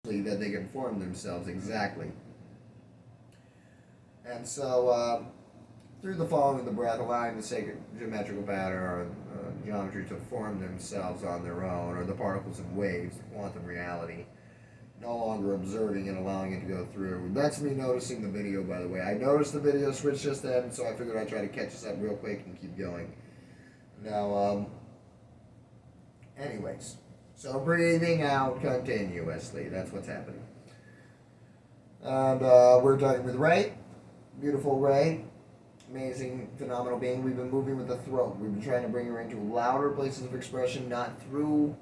that they can form themselves exactly. And so, through the following of the breath, allowing the sacred geometrical pattern or geometry to form themselves on their own, or the particles and waves, quantum reality, no longer observing and allowing it to go through. That's me noticing the video, by the way. I noticed the video switch just then, so I figured I'd try to catch us up real quick and keep going. Now, anyways, so breathing out continuously. That's what's happening. And we're talking with Ray. Beautiful Ray. Amazing, phenomenal being. We've been moving with the throat. We've been trying to bring her into louder places of expression, not through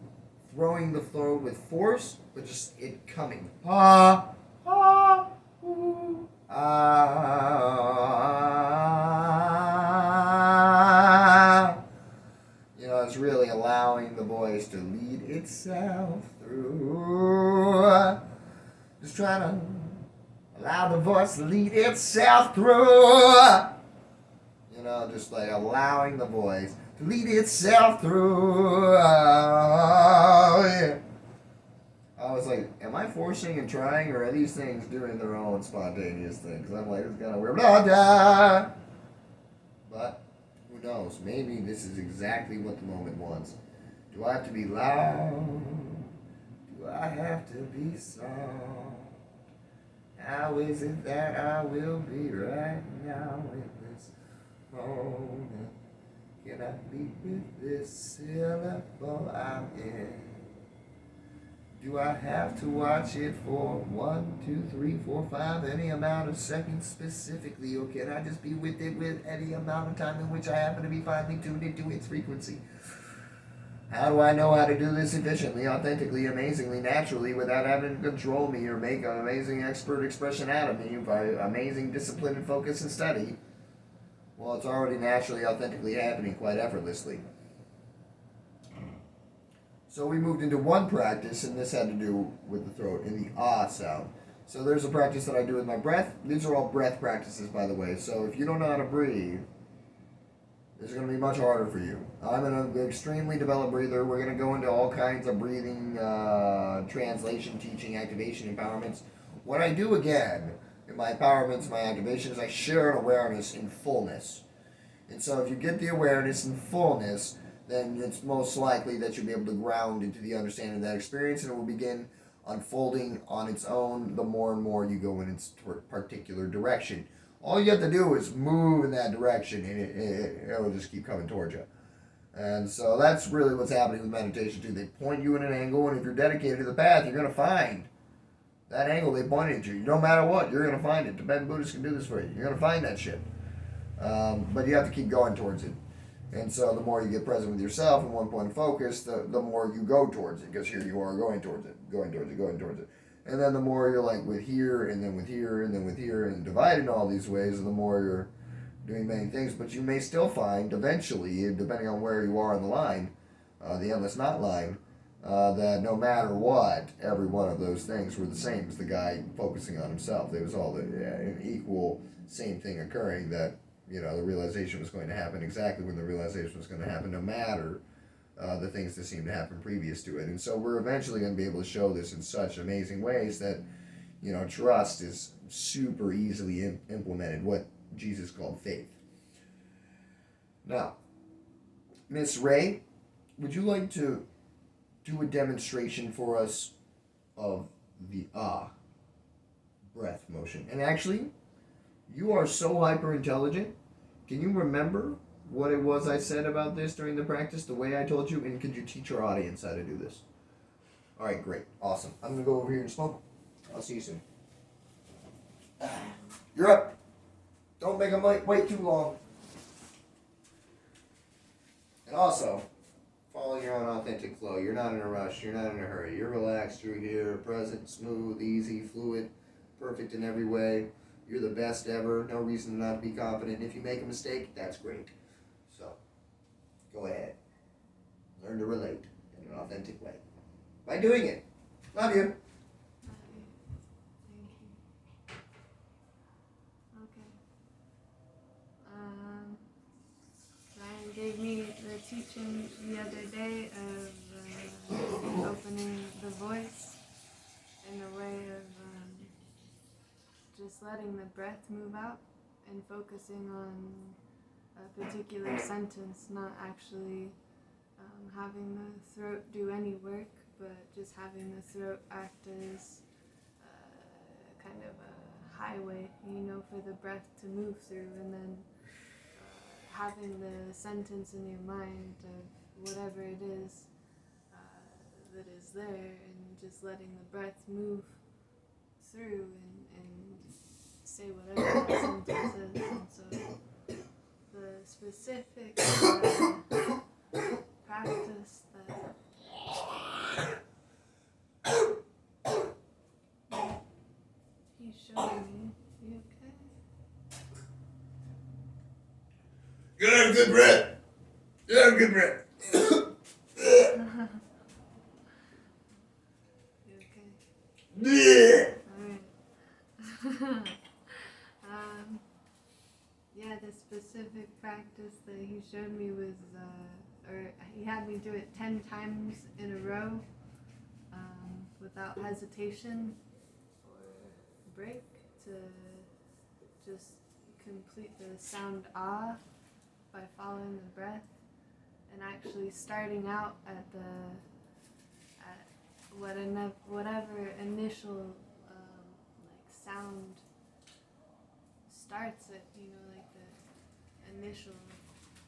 throwing the throat with force, but just it coming. Ah, ah, ooh, ah. You know, it's really allowing the voice to lead itself through. Just trying to allow the voice to lead itself through. You know, just like allowing the voice to lead itself through. Yeah. I was like, am I forcing and trying, or are these things doing their own spontaneous things? I'm like, it's kind of weird. But who knows? Maybe this is exactly what the moment wants. Do I have to be loud? Do I have to be soft? How is it that I will be right now in this moment? Can I be with this syllable I'm in? Do I have to watch it for 1, 2, 3, 4, 5, any amount of seconds specifically, or can I just be with it with any amount of time in which I happen to be finely tuned into its frequency? How do I know how to do this efficiently, authentically, amazingly, naturally, without having to control me or make an amazing expert expression out of me by amazing discipline and focus and study? Well, it's already naturally, authentically happening quite effortlessly. So we moved into one practice, and this had to do with the throat, in the ah sound. So there's a practice that I do with my breath. These are all breath practices, by the way. So if you don't know how to breathe, it's going to be much harder for you. I'm an extremely developed breather. We're going to go into all kinds of breathing, translation, teaching, activation, empowerments. What I do again in my empowerments, my activations, I share an awareness in fullness. And so if you get the awareness in fullness, then it's most likely that you'll be able to ground into the understanding of that experience, and it will begin unfolding on its own the more and more you go in its particular direction. All you have to do is move in that direction, and it will just keep coming towards you. And so that's really what's happening with meditation too. They point you in an angle, and if you're dedicated to the path, you're going to find that angle they pointed at you. No matter what, you're going to find it. Tibetan Buddhists can do this for you. You're going to find that shit. But you have to keep going towards it. And so the more you get present with yourself in one point of focus, the more you go towards it. Because here you are going towards it, going towards it, going towards it. And then the more you're like with here, and then with here, and then with here, and divided in all these ways, the more you're doing many things. But you may still find eventually, depending on where you are in the line, the endless knot line, that no matter what, every one of those things were the same as the guy focusing on himself. It was all an equal same thing occurring, that the realization was going to happen exactly when the realization was going to happen, no matter the things that seemed to happen previous to it. And so we're eventually going to be able to show this in such amazing ways that, trust is super easily implemented, what Jesus called faith. Now, Miss Ray, would you like to do a demonstration for us of the breath motion? And actually, you are so hyper intelligent. Can you remember what it was I said about this during the practice, the way I told you? And could you teach our audience how to do this? All right, great. Awesome. I'm going to go over here and smoke. I'll see you soon. You're up. Don't make them wait too long. And also, follow your own authentic flow. You're not in a rush. You're not in a hurry. You're relaxed. You're here, present, smooth, easy, fluid, perfect in every way. You're the best ever. No reason not to be confident. If you make a mistake, that's great. So, go ahead. Learn to relate in an authentic way. By doing it. Love you. Thank you. Okay. Ryan gave me the teaching the other day of opening the voice in a way just letting the breath move out and focusing on a particular sentence, not actually having the throat do any work, but just having the throat act as kind of a highway, for the breath to move through, and then having the sentence in your mind of whatever it is that is there, and just letting the breath move through and say whatever that sentence is. And so the specific practice that he showed me. You okay? You gotta have a good breath. You gotta have a good breath. You okay? Yeah. Alright. Yeah, the specific practice that he showed me was, or he had me do it 10 times in a row, without hesitation or break, to just complete the sound ah by following the breath, and actually starting out at whatever initial sound starts at, like the initial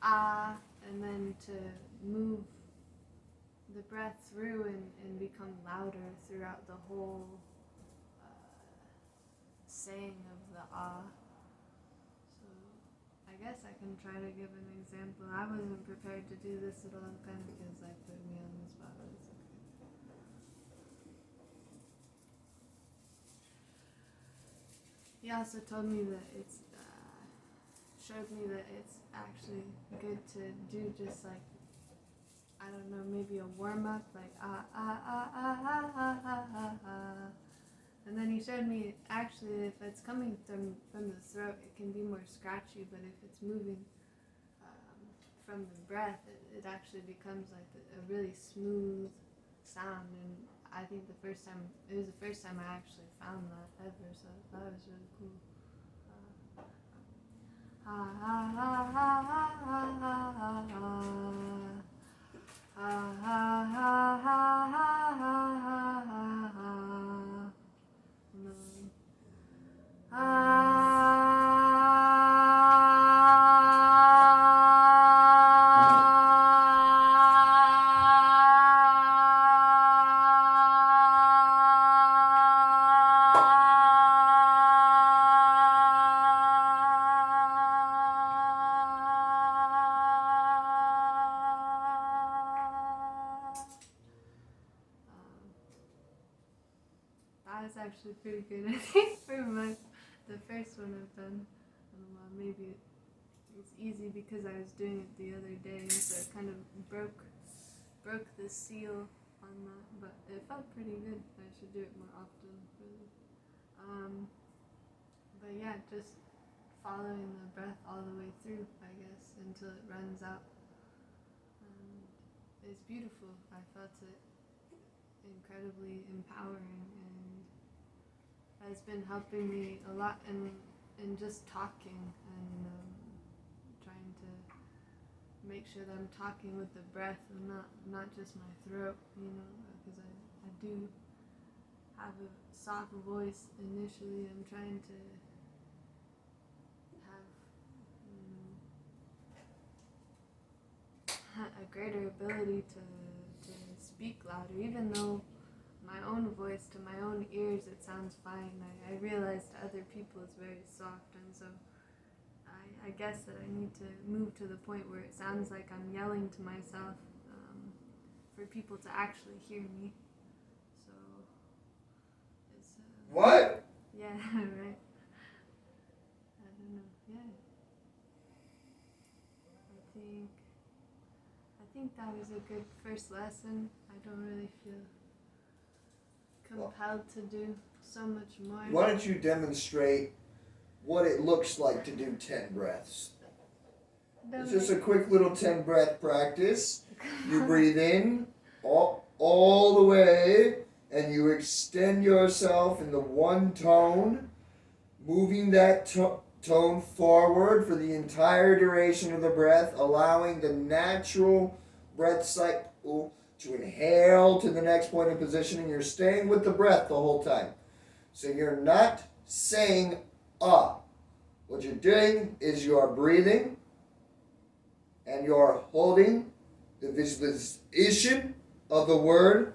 ah, and then to move the breath through and become louder throughout the whole saying of the ah. So I guess I can try to give an example. I wasn't prepared to do this at all. It kind of feels like putting me on the spot, but it's okay. He also told me that showed me that it's actually good to do just like, I don't know, maybe a warm-up, like ah, ah, ah, ah, ah, ah, ah, ah, ah. And then he showed me, actually, if it's coming from the throat, it can be more scratchy, but if it's moving from the breath, it actually becomes like a really smooth sound. And I think it was the first time I actually found that ever, so that was really cool. That was actually pretty good, I think, for the first one I've done. Maybe it's easy because I was doing it the other day, so it kind of broke the seal on that, but it felt pretty good. I should do it more often, really. But yeah, just following the breath all the way through, I guess, until it runs out. It's beautiful. I felt it incredibly empowering, and has been helping me a lot in just talking and trying to make sure that I'm talking with the breath and not just my throat, because I do have a soft voice initially. I'm trying to have a greater ability to speak louder, even though my own voice to my own ears it sounds fine. I realize to other people it's very soft, and so I guess that I need to move to the point where it sounds like I'm yelling to myself for people to actually hear me. So it's What? Yeah, right. I don't know. Yeah, I think that was a good first lesson. I don't really feel compelled to do so much more. Why don't you demonstrate what it looks like to do 10 breaths? It's just a quick little 10 breath practice. You breathe in all the way, and you extend yourself in the one tone. moving that tone forward for the entire duration of the breath, allowing the natural breath cycle to inhale to the next point of positioning. You're staying with the breath the whole time. So you're not saying ah. What you're doing is you are breathing and you're holding the visualization of the word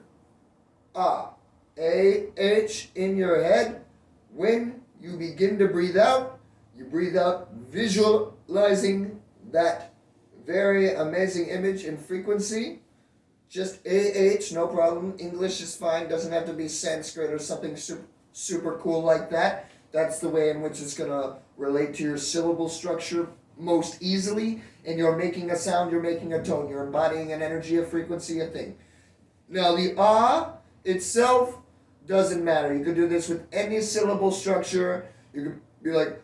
ah. A-H in your head. When you begin to breathe out, you breathe out visualizing that very amazing image and frequency. Just A-H, no problem. English is fine. Doesn't have to be Sanskrit or something super cool like that. That's the way in which it's going to relate to your syllable structure most easily. And you're making a sound, you're making a tone. You're embodying an energy, a frequency, a thing. Now, the ah itself doesn't matter. You could do this with any syllable structure. You could be like,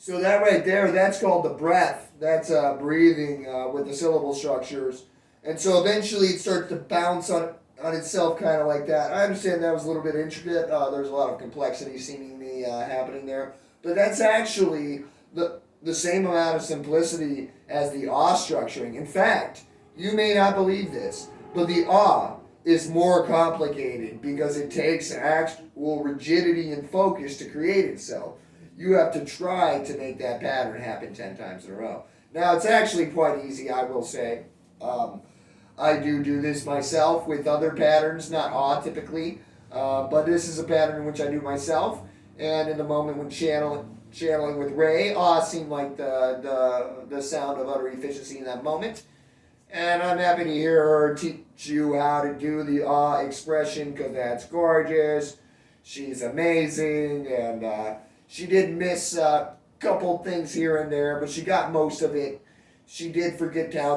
So that right there, that's called the breath. That's breathing with the syllable structures. And so eventually it starts to bounce on itself kind of like that. I understand that was a little bit intricate. There's a lot of complexity seemingly happening there. But that's actually the same amount of simplicity as the ah structuring. In fact, you may not believe this, but the ah is more complicated because it takes actual rigidity and focus to create itself. You have to try to make that pattern happen 10 times in a row. Now, it's actually quite easy, I will say. I do this myself with other patterns, not ah typically, but this is a pattern which I do myself. And in the moment when channeling with Ray, ah seemed like the sound of utter efficiency in that moment. And I'm happy to hear her teach you how to do the ah expression because that's gorgeous. She's amazing, and she did miss a couple things here and there, but she got most of it. She did forget how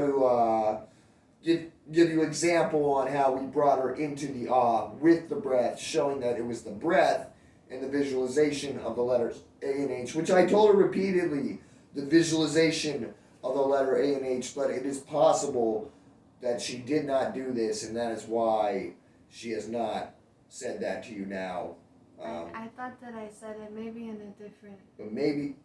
to give you example on how we brought her into the ah with the breath, showing that it was the breath and the visualization of the letters A and H, which I told her repeatedly, the visualization of the letter A and H, but it is possible that she did not do this, and that is why she has not said that to you now. I thought that I said it maybe in a different. But maybe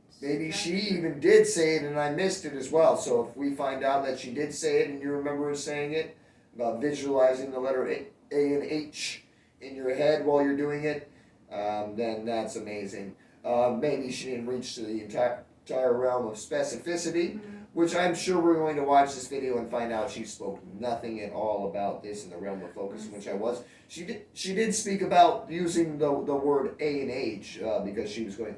she even did say it and I missed it as well. So if we find out that she did say it and you remember her saying it, about visualizing the letter A and H in your head while you're doing it, then that's amazing. Maybe she didn't reach to the entire realm of specificity, which I'm sure we're going to watch this video and find out she spoke nothing at all about this in the realm of focus in which I was. She did speak about using the word A and H because she was going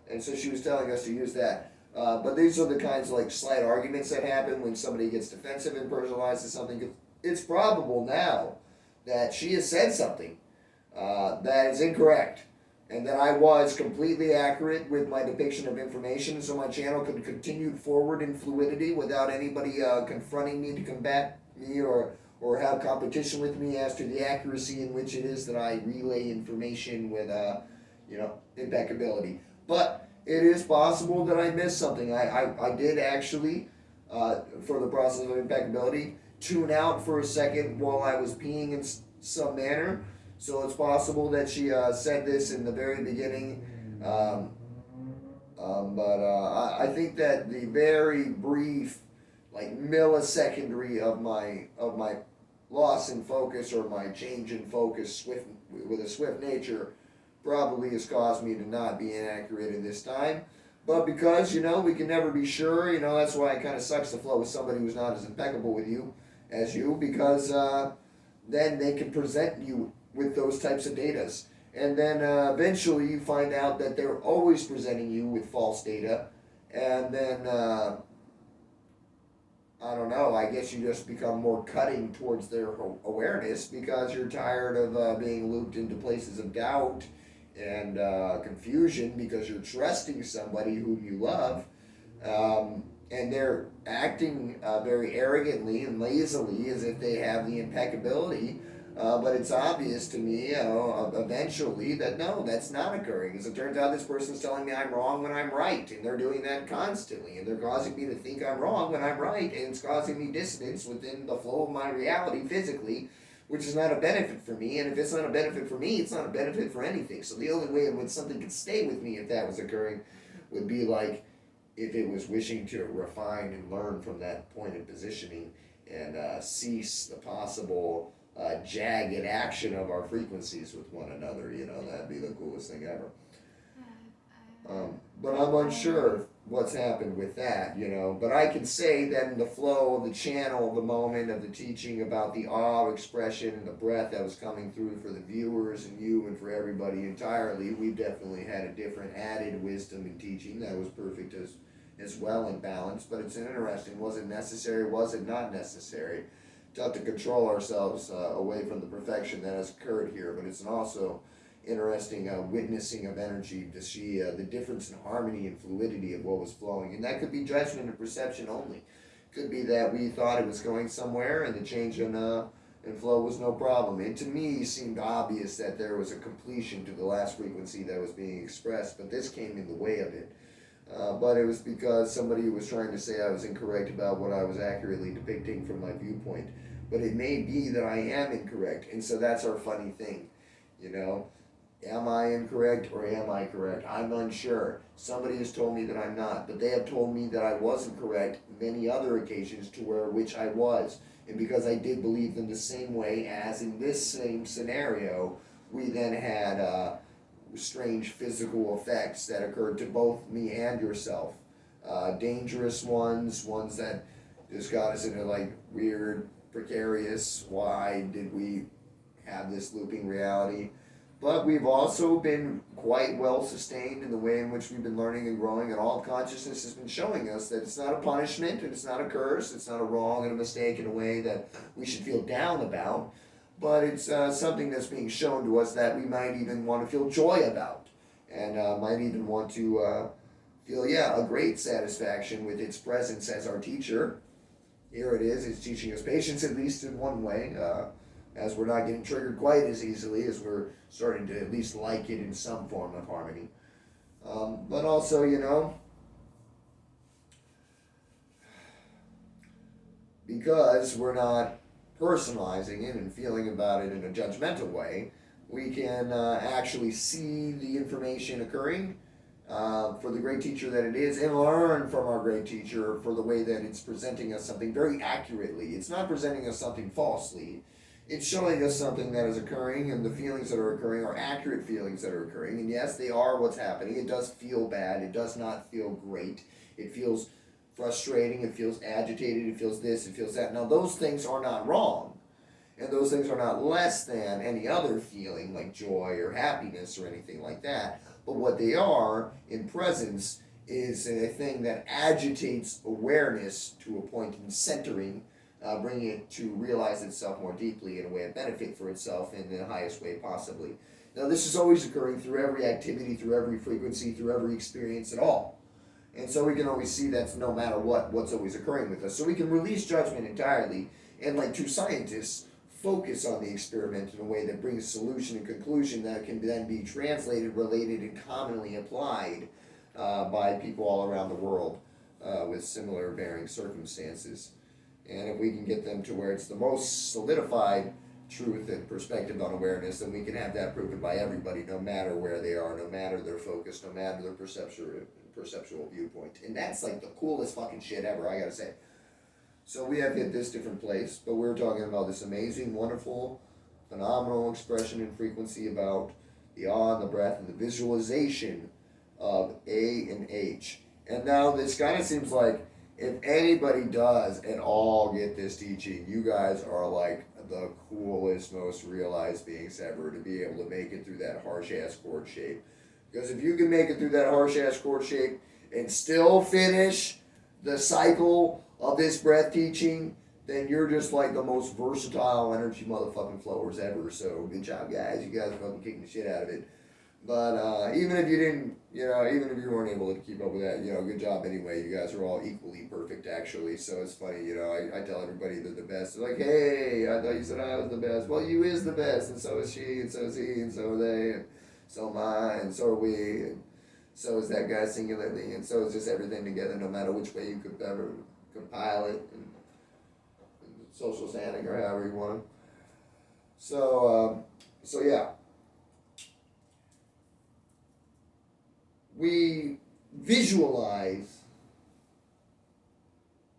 and so she was telling us to use that. But these are the kinds of like slight arguments that happen when somebody gets defensive and personalizes something. It's probable now that she has said something that is incorrect, and that I was completely accurate with my depiction of information, so my channel could continue forward in fluidity without anybody confronting me to combat me or have competition with me as to the accuracy in which it is that I relay information with impeccability. But it is possible that I missed something. I did actually, for the process of impeccability, tune out for a second while I was peeing in some manner. So it's possible that she said this in the very beginning. But I think that the very brief, like millisecondary of my loss in focus, or my change in focus with a swift nature, probably has caused me to not be inaccurate in this time. But because, we can never be sure, that's why it kind of sucks to flow with somebody who's not as impeccable with you as you, because then they can present you with those types of datas. And then eventually you find out that they're always presenting you with false data. And then, I don't know, I guess you just become more cutting towards their awareness because you're tired of being looped into places of doubt and confusion because you're trusting somebody whom you love. And they're acting very arrogantly and lazily as if they have the impeccability. But it's obvious to me, eventually, that no, that's not occurring. As it turns out, this person's telling me I'm wrong when I'm right, and they're doing that constantly, and they're causing me to think I'm wrong when I'm right, and it's causing me dissonance within the flow of my reality physically, which is not a benefit for me. And if it's not a benefit for me, it's not a benefit for anything. So the only way in which something could stay with me if that was occurring would be like if it was wishing to refine and learn from that point of positioning and cease the possible jagged action of our frequencies with one another. That'd be the coolest thing ever. But I'm unsure what's happened with that, But I can say that in the flow of the channel, the moment of the teaching about the awe expression and the breath that was coming through for the viewers and you and for everybody entirely, we've definitely had a different added wisdom in teaching that was perfect as well and balanced. But it's interesting. Was it necessary? Was it not necessary? Tough to control ourselves away from the perfection that has occurred here, but it's also interesting witnessing of energy to see the difference in harmony and fluidity of what was flowing. And that could be judgment and perception only. Could be that we thought it was going somewhere and the change in flow was no problem. And to me, it seemed obvious that there was a completion to the last frequency that was being expressed, but this came in the way of it. But it was because somebody was trying to say I was incorrect about what I was accurately depicting from my viewpoint. But it may be that I am incorrect, and so that's our funny thing, Am I incorrect or am I correct? I'm unsure. Somebody has told me that I'm not, but they have told me that I wasn't correct many other occasions to which I was. And because I did believe them the same way as in this same scenario, we then had strange physical effects that occurred to both me and yourself. Dangerous ones that just got us into weird, precarious, why did we have this looping reality? But we've also been quite well sustained in the way in which we've been learning and growing, and all of consciousness has been showing us that it's not a punishment and it's not a curse, it's not a wrong and a mistake in a way that we should feel down about, but it's something that's being shown to us that we might even want to feel joy about, and might even want to feel, a great satisfaction with its presence as our teacher. Here it is, it's teaching us patience, at least in one way, as we're not getting triggered quite as easily, as we're starting to at least like it in some form of harmony. But also, because we're not personalizing it and feeling about it in a judgmental way, we can actually see the information occurring for the great teacher that it is, and learn from our great teacher for the way that it's presenting us something very accurately. It's not presenting us something falsely. It's showing us something that is occurring, and the feelings that are occurring are accurate feelings that are occurring. And yes, they are what's happening. It does feel bad. It does not feel great. It feels frustrating. It feels agitated. It feels this. It feels that. Now, those things are not wrong. And those things are not less than any other feeling like joy or happiness or anything like that. But what they are in presence is a thing that agitates awareness to a point in centering bringing it to realize itself more deeply in a way of benefit for itself in the highest way possibly. Now, this is always occurring through every activity, through every frequency, through every experience at all. And so we can always see that's no matter what's always occurring with us. So we can release judgment entirely, and like true scientists, focus on the experiment in a way that brings solution and conclusion that can then be translated, related, and commonly applied by people all around the world with similar varying circumstances. And if we can get them to where it's the most solidified truth and perspective on awareness, then we can have that proven by everybody, no matter where they are, no matter their focus, no matter their perceptual viewpoint. And that's like the coolest fucking shit ever, I gotta say. So we have hit this different place, but we're talking about this amazing, wonderful, phenomenal expression and frequency about the awe and the breath and the visualization of A and H. And now this kind of seems like if anybody does at all get this teaching, you guys are like the coolest, most realized beings ever to be able to make it through that harsh-ass chord shape. Because if you can make it through that harsh-ass chord shape and still finish the cycle of this breath teaching, then you're just like the most versatile energy motherfucking flowers ever. So good job, guys. You guys are fucking kicking the shit out of it. But even if you didn't, even if you weren't able to keep up with that, good job anyway. You guys are all equally perfect, actually. So it's funny, I tell everybody they're the best. They're like, hey, I thought you said I was the best. Well, you is the best, and so is she, and so is he, and so are they, and so am I, and so are we, and so is that guy singularly, and so is just everything together, no matter which way you could ever compile it, and social standing, or however you want to. So yeah. We visualize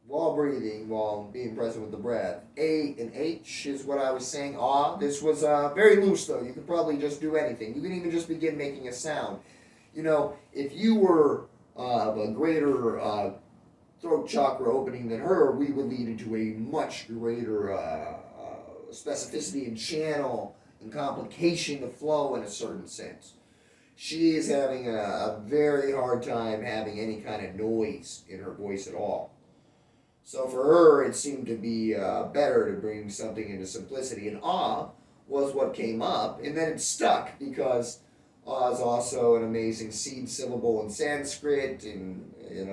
while breathing, while being present with the breath. A and H is what I was saying. Ah, this was very loose though. You could probably just do anything. You can even just begin making a sound. If you were of a greater throat chakra opening than her, we would lead into a much greater specificity and channel and complication of flow in a certain sense. She is having a very hard time having any kind of noise in her voice at all. So for her, it seemed to be better to bring something into simplicity. And ah was what came up, and then it stuck because ah is also an amazing seed syllable in Sanskrit, and in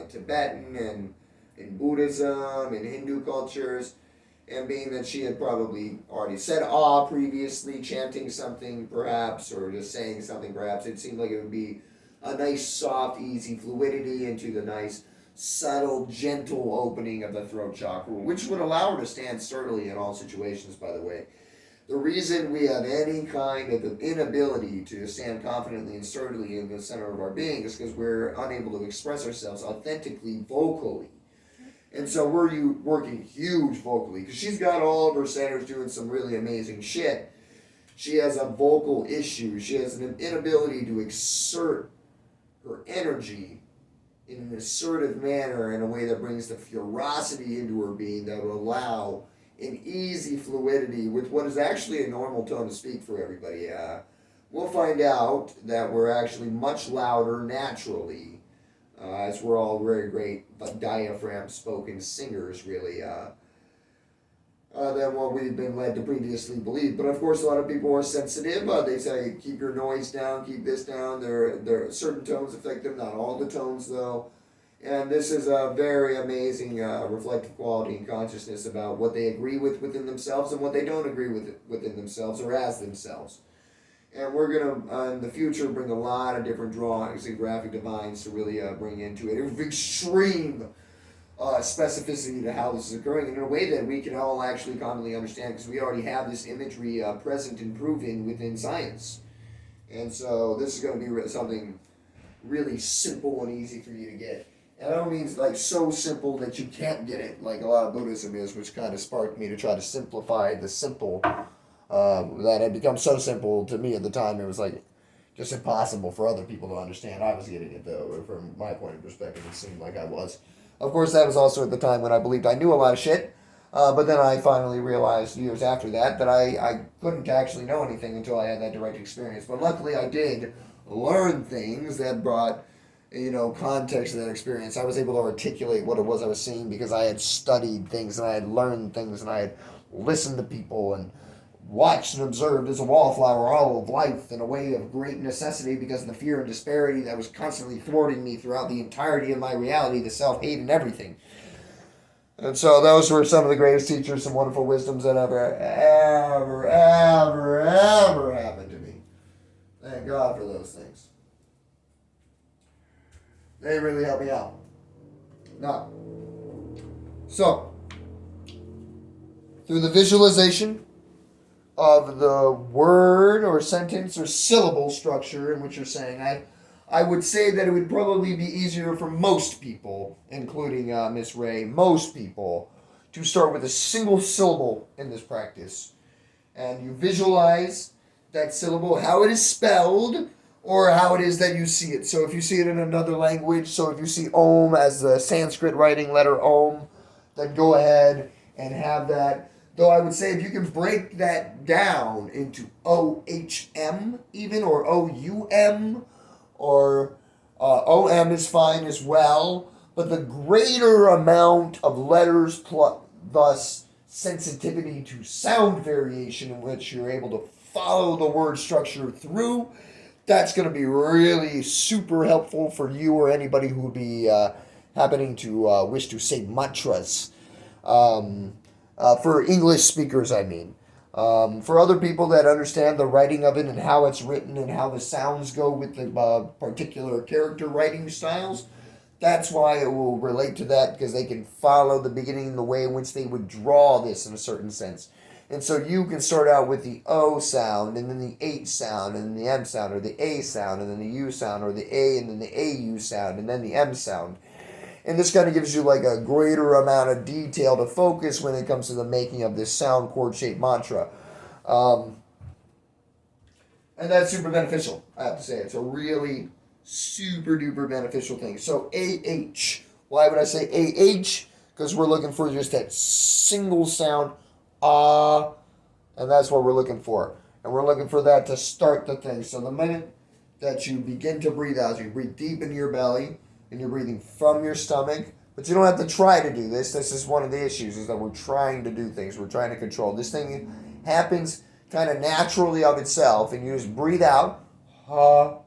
Tibetan, and in Buddhism, and Hindu cultures. And being that she had probably already said ah previously, chanting something perhaps, or just saying something perhaps, it seemed like it would be a nice, soft, easy fluidity into the nice, subtle, gentle opening of the throat chakra, which would allow her to stand sturdily in all situations, by the way. The reason we have any kind of inability to stand confidently and sturdily in the center of our being is because we're unable to express ourselves authentically, vocally. And so we're working huge vocally, because she's got all of her centers doing some really amazing shit. She has a vocal issue. She has an inability to exert her energy in an assertive manner in a way that brings the ferocity into her being that will allow an easy fluidity with what is actually a normal tone to speak for everybody. We'll find out that we're actually much louder naturally. As we're all very great diaphragm spoken singers, really, than what we've been led to previously believe. But of course, a lot of people are sensitive. They say, keep your noise down, keep this down. There are certain tones affect them, not all the tones, though. And this is a very amazing reflective quality and consciousness about what they agree with within themselves and what they don't agree with within themselves or as themselves. And we're going to, in the future, bring a lot of different drawings and graphic divines to really bring into it. Of extreme specificity to how this is occurring in a way that we can all actually commonly understand, because we already have this imagery present and proven within science. And so this is going to be something really simple and easy for you to get. And I don't mean like so simple that you can't get it, like a lot of Buddhism is, which kind of sparked me to try to simplify the simple. That had become so simple to me at the time, it was like just impossible for other people to understand. I was getting it though, from my point of perspective, it seemed like I was. Of course, that was also at the time when I believed I knew a lot of shit, but then I finally realized years after that I couldn't actually know anything until I had that direct experience. But luckily I did learn things that brought context of that experience, I was able to articulate what it was I was seeing because I had studied things and I had learned things and I had listened to people and watched and observed as a wallflower all of life in a way of great necessity because of the fear and disparity that was constantly thwarting me throughout the entirety of my reality, the self-hate and everything. And so those were some of the greatest teachers and wonderful wisdoms that ever happened to me. Thank God for those things. They really helped me out. Now, so, through the visualization of the word or sentence or syllable structure in which you're saying, I would say that it would probably be easier for most people, including Miss Ray, most people, to start with a single syllable in this practice. And you visualize that syllable, how it is spelled, or how it is that you see it. So if you see it in another language, so if you see Om as the Sanskrit writing letter Om, then go ahead and have that. Though I would say if you can break that down into OHM even, or OUM, or OM is fine as well, but the greater amount of letters plus thus sensitivity to sound variation in which you're able to follow the word structure through, that's going to be really super helpful for you or anybody who would be happening to wish to say mantras. For English speakers, I mean. For other people that understand the writing of it and how it's written and how the sounds go with the particular character writing styles, that's why it will relate to that, because they can follow the beginning and the way in which they would draw this in a certain sense. And so you can start out with the O sound, and then the H sound, and then the M sound, or the A sound, and then the U sound, or the A, and then the AU sound, and then the M sound. And this kind of gives you like a greater amount of detail to focus when it comes to the making of this sound chord-shaped mantra. And that's super beneficial, I have to say. It's a really super duper beneficial thing. So AH. Why would I say AH? Because we're looking for just that single sound, ah, and that's what we're looking for. And we're looking for that to start the thing. So the minute that you begin to breathe out, you breathe deep into your belly, and you're breathing from your stomach. But you don't have to try to do this. This is one of the issues, is that we're trying to do things. We're trying to control. This thing happens kind of naturally of itself, and you just breathe out. Ha,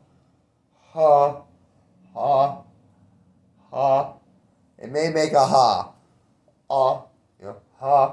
ha, ha, ha. It may make a ha. Ah, ha,